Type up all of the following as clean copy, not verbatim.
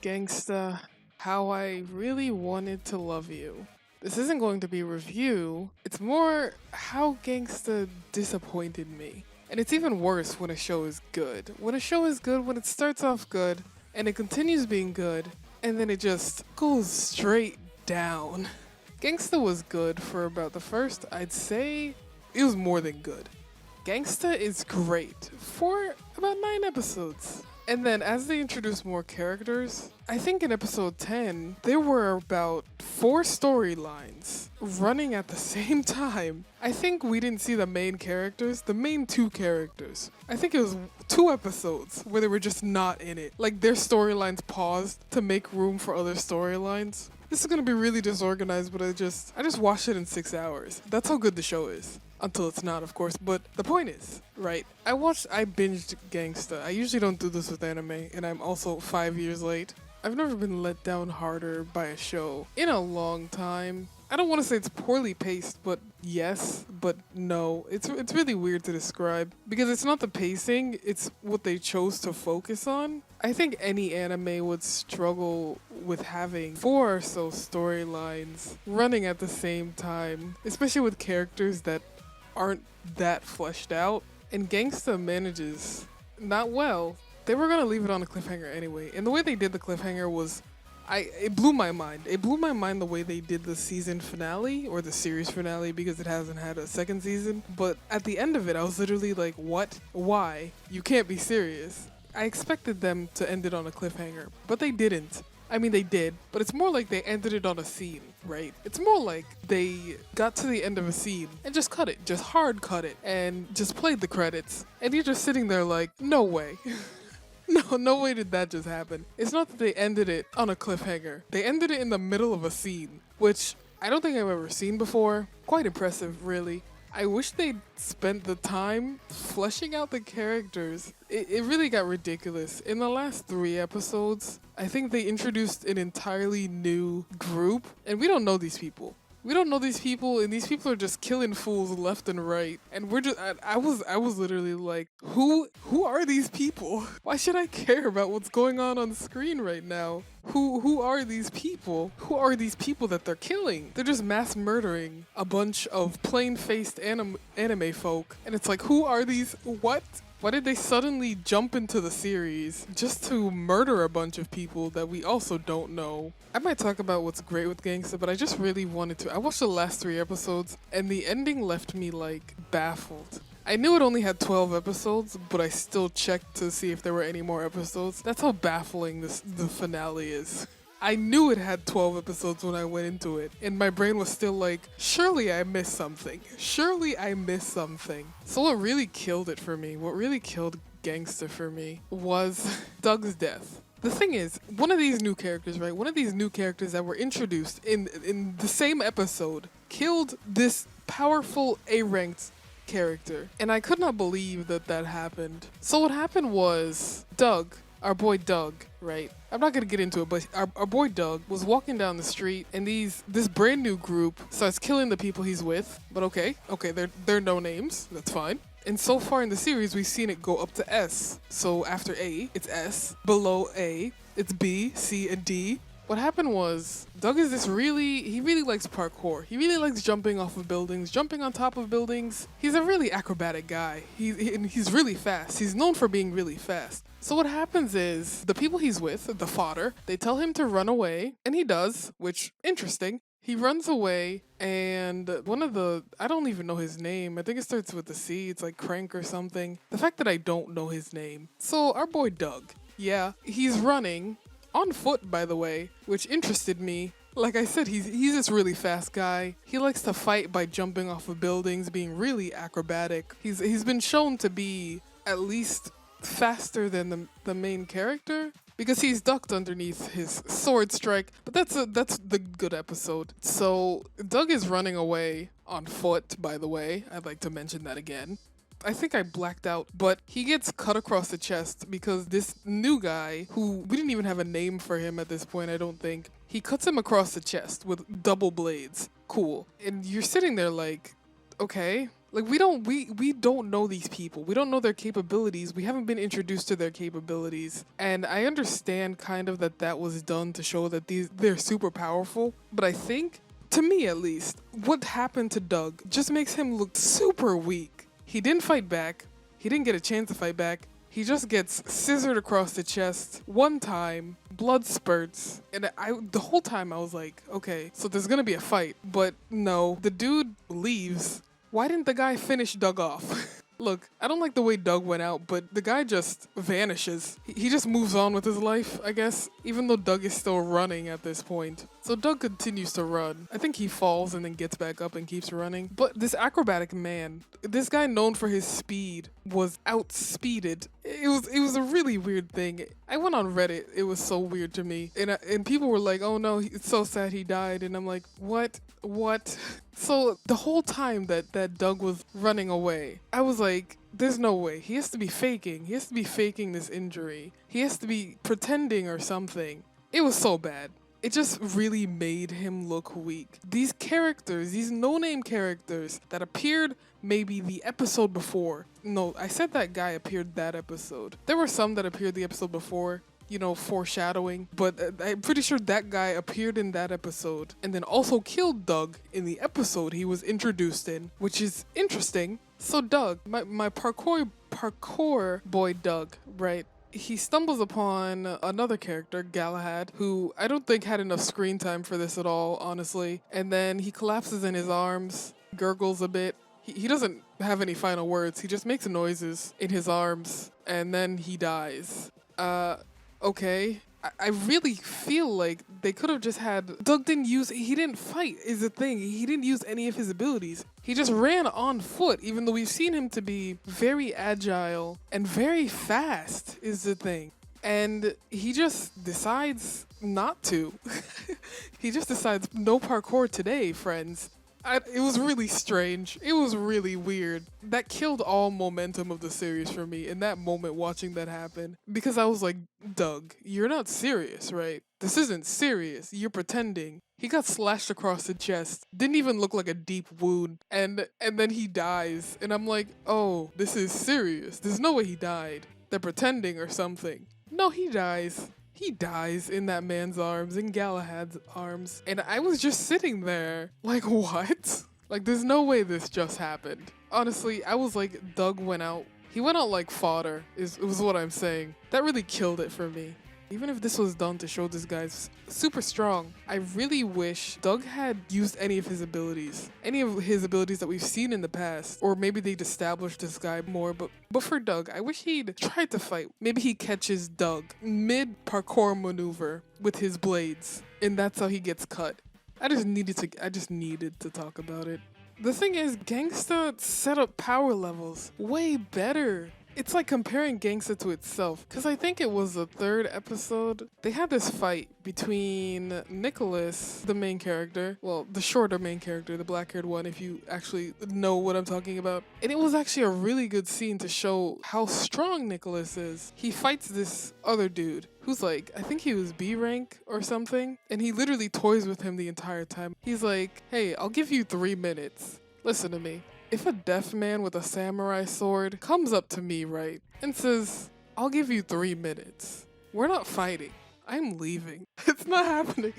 Gangsta, how I really wanted to love you. This isn't going to be a review, it's more how Gangsta disappointed me. And it's even worse when a show is good. When a show is good, when it starts off good, and it continues being good, and then it just goes straight down. Gangsta was good for about the first, I'd say, it was more than good. Gangsta is great for about 9 episodes. And then as they introduce more characters, I think in episode 10, there were about 4 storylines running at the same time. I think we didn't see the main characters, the main 2 characters. I think it was 2 episodes where they were just not in it. Like their storylines paused to make room for other storylines. This is gonna be really disorganized, but I just watched it in 6 hours. That's how good the show is. Until it's not, of course. But the point is, right? I binged Gangsta. I usually don't do this with anime, and I'm also 5 years late. I've never been let down harder by a show in a long time. I don't want to say it's poorly paced, but yes, but no. It's really weird to describe because it's not the pacing, it's what they chose to focus on. I think any anime would struggle with having 4 or so storylines running at the same time, especially with characters that aren't that fleshed out. And Gangsta manages not well. They were gonna leave it on a cliffhanger anyway, and the way they did the cliffhanger was, it blew my mind. It blew my mind the way they did the season finale or the series finale because it hasn't had a second season. But at the end of it, I was literally like, "What? Why? You can't be serious." I expected them to end it on a cliffhanger, but they didn't. I mean, they did, but it's more like they ended it on a scene, right? It's more like they got to the end of a scene and just cut it, just hard cut it, and just played the credits. And you're just sitting there like, no way. No way did that just happen. It's not that they ended it on a cliffhanger. They ended it in the middle of a scene, which I don't think I've ever seen before. Quite impressive, really. I wish they'd spent the time fleshing out the characters. It really got ridiculous. In the last 3 episodes, I think they introduced an entirely new group, and we don't know these people. We don't know these people, and these people are just killing fools left and right. And we're just, I was literally like, who are these people? Why should I care about what's going on screen right now? Who are these people? Who are these people that they're killing? They're just mass murdering a bunch of plain-faced anime folk. And it's like, who are these? What? Why did they suddenly jump into the series just to murder a bunch of people that we also don't know? I might talk about what's great with Gangsta, but I just really wanted to. I watched the last 3 episodes, and the ending left me, like, baffled. I knew it only had 12 episodes, but I still checked to see if there were any more episodes. That's how baffling the finale is. I knew it had 12 episodes when I went into it, and my brain was still like, surely I missed something. Surely I missed something. So what really killed it for me, what really killed Gangsta for me, was Doug's death. The thing is, one of these new characters, right? One of these new characters that were introduced in the same episode killed this powerful A-ranked character. And I could not believe that happened. So what happened was Doug, our boy Doug, right? I'm not gonna get into it, but our boy Doug was walking down the street, and this brand new group starts killing the people he's with. But okay, they're no names. That's fine. And so far in the series, we've seen it go up to S. So after A, it's S. Below A, it's B, C, and D. What happened was, Doug is he really likes parkour. He really likes jumping off of buildings, jumping on top of buildings. He's a really acrobatic guy. He's really fast. He's known for being really fast. So what happens is, the people he's with, the fodder, they tell him to run away, and he does, which, interesting. He runs away, and I don't even know his name. I think it starts with a C. It's like Crank or something. The fact that I don't know his name. So our boy Doug, yeah, he's running. On foot, by the way, which interested me. Like I said, he's this really fast guy. He likes to fight by jumping off of buildings, being really acrobatic. He's been shown to be at least faster than the main character because he's ducked underneath his sword strike. But that's the good episode. So Doug is running away on foot, by the way. I'd like to mention that again. I think I blacked out, but he gets cut across the chest because this new guy, who we didn't even have a name for him at this point, I don't think, he cuts him across the chest with double blades. Cool. And you're sitting there like, okay, Like we don't know these people. We don't know their capabilities. We haven't been introduced to their capabilities. And I understand kind of that was done to show that they're super powerful, but I think, to me at least, what happened to Doug just makes him look super weak. He didn't fight back. He didn't get a chance to fight back. He just gets scissored across the chest one time, blood spurts, and the whole time I was like, okay, so there's gonna be a fight, but no, the dude leaves. Why didn't the guy finish Doug off? Look, I don't like the way Doug went out, but the guy just vanishes. He just moves on with his life, I guess, even though Doug is still running at this point. So Doug continues to run. I think he falls and then gets back up and keeps running. But this acrobatic man, this guy known for his speed, was outspeeded. It was a really weird thing. I went on Reddit. It was so weird to me. And people were like, oh no, it's so sad he died. And I'm like, what? So the whole time that Doug was running away, I was like, there's no way. He has to be faking. He has to be faking this injury. He has to be pretending or something. It was so bad. It just really made him look weak. These characters, these no-name characters that appeared maybe the episode before. No, I said that guy appeared that episode. There were some that appeared the episode before, you know, foreshadowing, but I'm pretty sure that guy appeared in that episode and then also killed Doug in the episode he was introduced in, which is interesting. So Doug, my parkour boy Doug, right? He stumbles upon another character, Galahad, who I don't think had enough screen time for this at all, honestly. And then he collapses in his arms, gurgles a bit. He doesn't have any final words. He just makes noises in his arms, and then he dies. Okay. I really feel like they could have just had... Doug he didn't fight is the thing. He didn't use any of his abilities. He just ran on foot, even though we've seen him to be very agile and very fast is the thing. And he just decides not to. He just decides, no parkour today, friends. It was really strange. It was really weird. That killed all momentum of the series for me in that moment watching that happen. Because I was like, Doug, you're not serious, right? This isn't serious. You're pretending. He got slashed across the chest. Didn't even look like a deep wound. And then he dies. And I'm like, oh, this is serious. There's no way he died. They're pretending or something. No, he dies. He dies in that man's arms, in Galahad's arms. And I was just sitting there like, what? Like, there's no way this just happened. Honestly, I was like, Doug went out. He went out like fodder, was what I'm saying. That really killed it for me. Even if this was done to show this guy's super strong, I really wish Doug had used any of his abilities. Any of his abilities that we've seen in the past. Or maybe they'd established this guy more. But for Doug, I wish he'd tried to fight. Maybe he catches Doug mid-parkour maneuver with his blades. And that's how he gets cut. I just needed to talk about it. The thing is, Gangsta set up power levels way better. It's like comparing Gangsta to itself, because I think it was the third episode. They had this fight between Nicholas, the main character, well, the shorter main character, the black-haired one, if you actually know what I'm talking about. And it was actually a really good scene to show how strong Nicholas is. He fights this other dude who's like, I think he was B rank or something, and he literally toys with him the entire time. He's like, hey, I'll give you 3 minutes. Listen to me. If a deaf man with a samurai sword comes up to me, right, and says, I'll give you 3 minutes, we're not fighting. I'm leaving. It's not happening.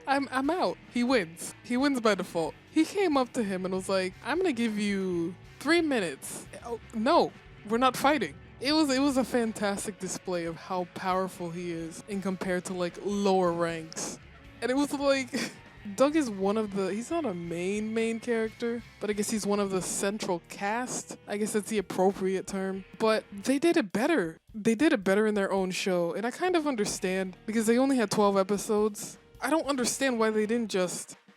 I'm out. He wins. He wins by default. He came up to him and was like, I'm gonna give you 3 minutes. Oh, no, we're not fighting. It was a fantastic display of how powerful he is in compared to like lower ranks. And it was like... Doug is he's not a main character, but I guess he's one of the central cast. I guess that's the appropriate term. But they did it better. They did it better in their own show. And I kind of understand, because they only had 12 episodes. I don't understand why they didn't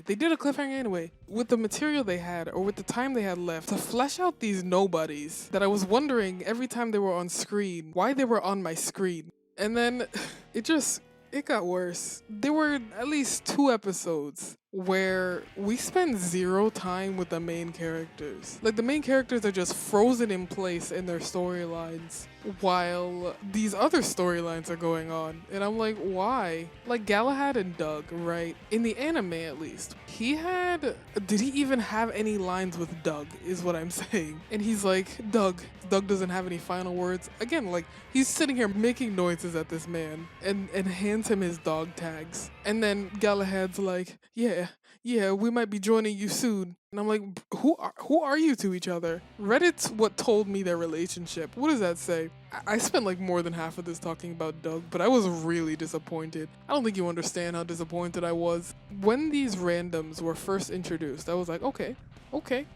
they did a cliffhanger anyway. With the material they had, or with the time they had left, to flesh out these nobodies that I was wondering every time they were on screen, why they were on my screen. And then it got worse. There were at least 2 episodes where we spend zero time with the main characters. Like, the main characters are just frozen in place in their storylines while these other storylines are going on. And I'm like, why? Like Galahad and Doug, right? In the anime at least. Did he even have any lines with Doug is what I'm saying. And he's like, Doug doesn't have any final words. Again, like, he's sitting here making noises at this man and hands him his dog tags. And then Galahad's like, yeah, we might be joining you soon. And I'm like, who are you to each other? Reddit's what told me their relationship. What does that say? I spent like more than half of this talking about Doug, but I was really disappointed. I don't think you understand how disappointed I was. When these randoms were first introduced, I was like, okay,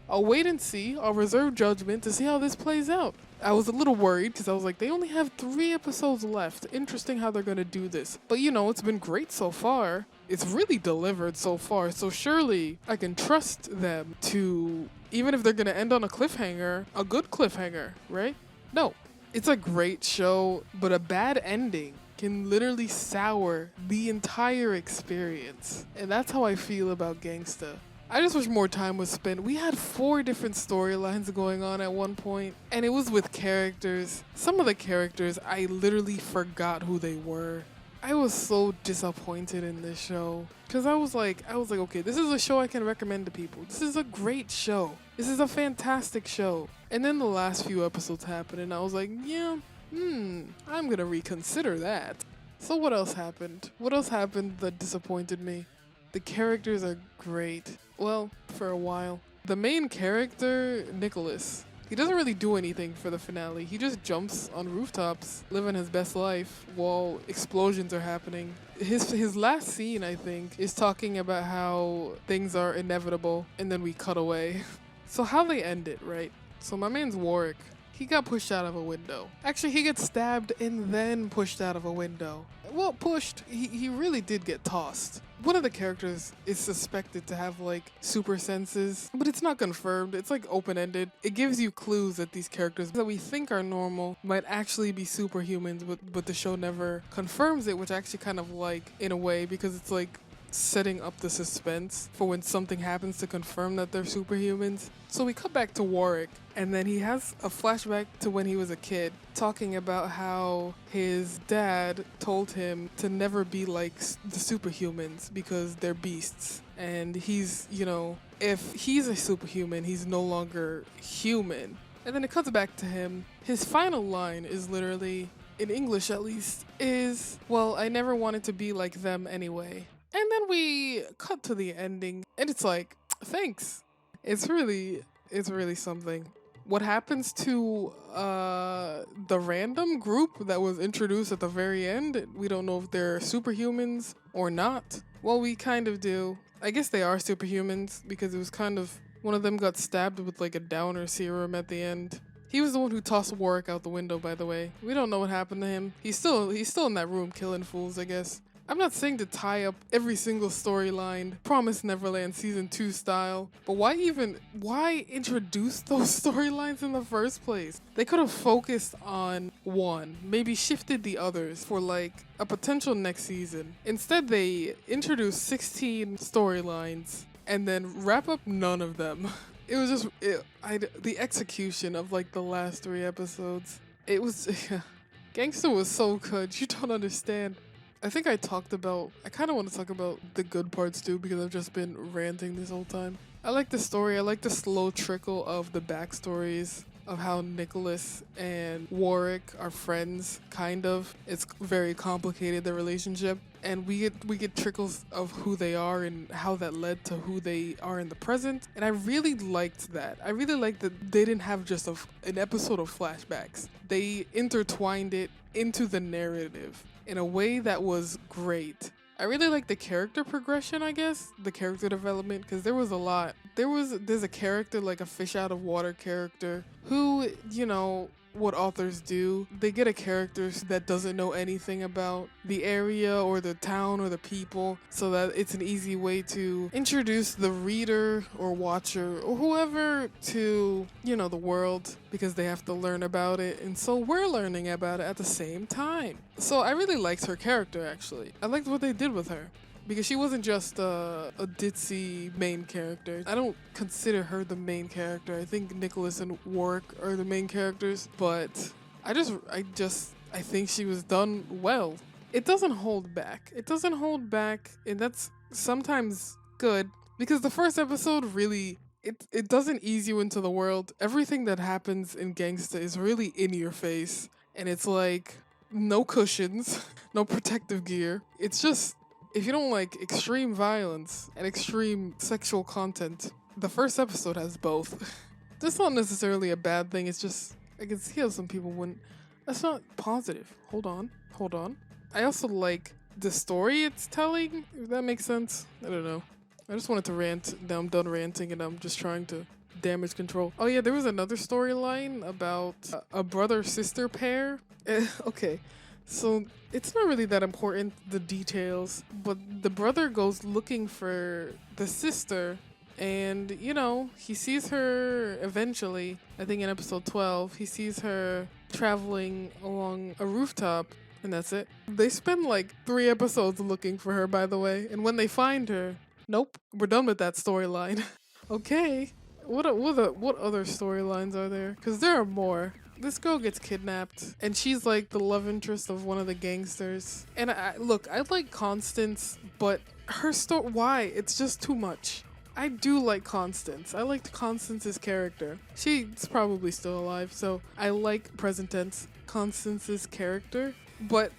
I'll wait and see. I'll reserve judgment to see how this plays out. I was a little worried because I was like, they only have 3 episodes left. Interesting how they're going to do this. But you know, it's been great so far. It's really delivered so far. So surely I can trust them to, even if they're going to end on a cliffhanger, a good cliffhanger, right? No, it's a great show, but a bad ending can literally sour the entire experience. And that's how I feel about Gangsta. I just wish more time was spent. We had 4 different storylines going on at one point, and it was with characters. Some of the characters, I literally forgot who they were. I was so disappointed in this show because I was like, okay, this is a show I can recommend to people. This is a great show. This is a fantastic show. And then the last few episodes happened, and I was like, yeah, I'm gonna reconsider that. So what else happened? What else happened that disappointed me? The characters are great. Well, for a while. The main character, Nicholas, he doesn't really do anything for the finale. He just jumps on rooftops, living his best life while explosions are happening. His last scene, I think, is talking about how things are inevitable, and then we cut away. So how they end it, right? So my man's Warwick. He got pushed out of a window. Actually, he gets stabbed and then pushed out of a window. Well, pushed. He really did get tossed. One of the characters is suspected to have like super senses, but it's not confirmed. It's like open-ended. It gives you clues that these characters that we think are normal might actually be superhumans, but the show never confirms it, which I actually kind of like in a way because it's like setting up the suspense for when something happens to confirm that they're superhumans. So we cut back to Warwick, and then he has a flashback to when he was a kid, talking about how his dad told him to never be like the superhumans because they're beasts. And he's, you know, if he's a superhuman, he's no longer human. And then it cuts back to him. His final line is literally, in English at least, is, well, I never wanted to be like them anyway. And then we cut to the ending, and it's like, thanks. It's really something. What happens to the random group that was introduced at the very end? We don't know if they're superhumans or not. Well, we kind of do. I guess they are superhumans because it was kind of, one of them got stabbed with like a downer serum at the end. He was the one who tossed Warwick out the window, by the way. We don't know what happened to him. He's still in that room killing fools, I guess. I'm not saying to tie up every single storyline, Promised Neverland Season 2 style, but why introduce those storylines in the first place? They could have focused on one, maybe shifted the others for like a potential next season. Instead, they introduced 16 storylines and then wrap up none of them. It was just, the execution of like the last 3 episodes, it was, Gangsta was so good, you don't understand. I think I kind of want to talk about the good parts too because I've just been ranting this whole time. I like the story. I like the slow trickle of the backstories of how Nicholas and Warwick are friends, kind of. It's very complicated, the relationship. And we get trickles of who they are and how that led to who they are in the present. And I really liked that. I really liked that they didn't have just an episode of flashbacks. They intertwined it into the narrative in a way that was great. I really like the character progression, I guess, the character development, because there was a lot. There's a character, like a fish out of water character, who, you know, what authors do, they get a character that doesn't know anything about the area or the town or the people, so that it's an easy way to introduce the reader or watcher or whoever to, you know, the world, because they have to learn about it, and so we're learning about it at the same time. So I really liked her character, actually. I liked what they did with her. because she wasn't just a ditzy main character. I don't consider her the main character. I think Nicholas and Warwick are the main characters, but I think she was done well. It doesn't hold back. It doesn't hold back, and that's sometimes good because the first episode really it doesn't ease you into the world. Everything that happens in Gangsta is really in your face, and it's like no cushions, no protective gear. It's just if you don't like extreme violence and extreme sexual content, the first episode has both. That's not necessarily a bad thing. It's just I can see how some people wouldn't. That's not positive. Hold on. I also like the story it's telling, if that makes sense. I don't know. I just wanted to rant. Now I'm done ranting and I'm just trying to damage control. Oh yeah, there was another storyline about a brother-sister pair. Okay, so it's not really that important, the details, but the brother goes looking for the sister and, you know, he sees her eventually, I think in episode 12, he sees her traveling along a rooftop. And that's it. They spend like 3 episodes looking for her, by the way. And when they find her, nope, we're done with that storyline. Okay. What other storylines are there? Because there are more. This girl gets kidnapped, and she's like the love interest of one of the gangsters. And I like Constance, but her story, why? It's just too much. I do like Constance. I liked Constance's character. She's probably still alive, so I like present tense Constance's character. But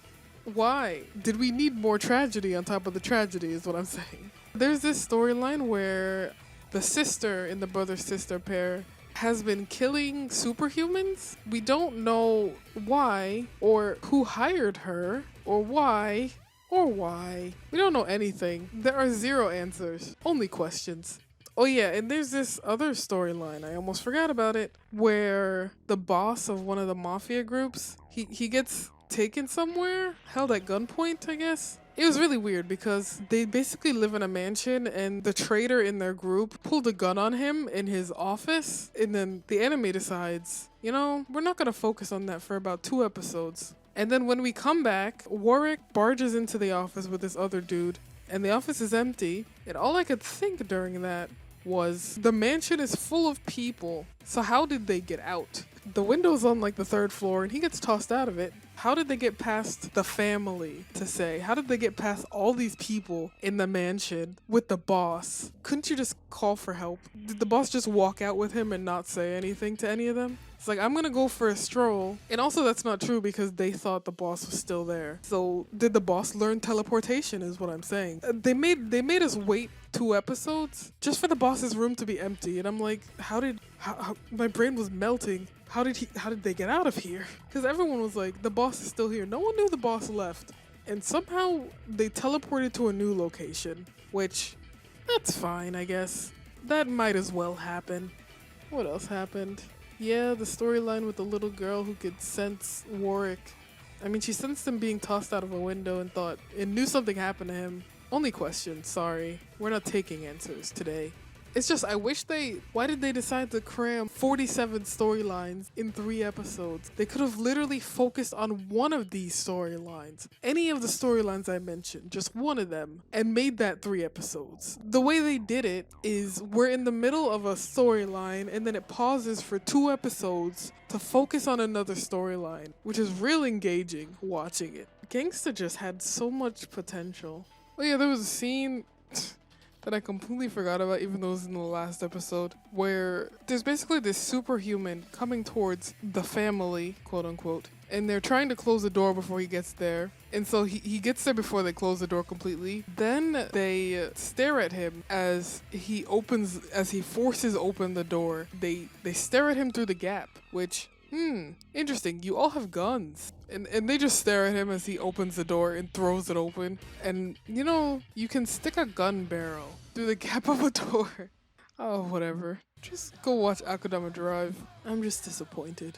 why? Did we need more tragedy on top of the tragedy is what I'm saying. There's this storyline where the sister in the brother-sister pair has been killing superhumans. We don't know why or who hired her or why. We don't know anything. There are 0 answers, only questions. Oh yeah, and there's this other storyline, I almost forgot about it, where the boss of one of the mafia groups, he gets taken somewhere, held at gunpoint, I guess. It was really weird because they basically live in a mansion and the traitor in their group pulled a gun on him in his office, and then the anime decides, you know, we're not gonna focus on that for about 2 episodes. And then when we come back, Warwick barges into the office with this other dude, and the office is empty. And all I could think during that was the mansion is full of people. So how did they get out? The window's on like the 3rd floor, and he gets tossed out of it. How did they get past the family, to say? How did they get past all these people in the mansion with the boss? Couldn't you just call for help? Did the boss just walk out with him and not say anything to any of them? It's like, I'm gonna go for a stroll. And also that's not true because they thought the boss was still there. So did the boss learn teleportation is what I'm saying. They made us wait 2 episodes just for the boss's room to be empty. And I'm like, how my brain was melting. How did they get out of here? Because everyone was like, the boss is still here. No one knew the boss left. And somehow they teleported to a new location, which that's fine, I guess. That might as well happen. What else happened? Yeah, the storyline with the little girl who could sense Warwick. I mean, she sensed him being tossed out of a window and knew something happened to him. Only question, sorry. We're not taking answers today. It's just, why did they decide to cram 47 storylines in 3 episodes? They could have literally focused on one of these storylines. Any of the storylines I mentioned, just one of them, and made that 3 episodes. The way they did it is we're in the middle of a storyline and then it pauses for 2 episodes to focus on another storyline, which is real engaging watching it. Gangsta just had so much potential. Oh yeah, there was a scene that I completely forgot about, even though it was in the last episode, where there's basically this superhuman coming towards the family, quote unquote, and they're trying to close the door before he gets there. And so he gets there before they close the door completely. Then they stare at him as he forces open the door. They stare at him through the gap, which, interesting. You all have guns. And they just stare at him as he opens the door and throws it open. And, you know, you can stick a gun barrel through the gap of a door. Oh, whatever. Just go watch Akudama Drive. I'm just disappointed.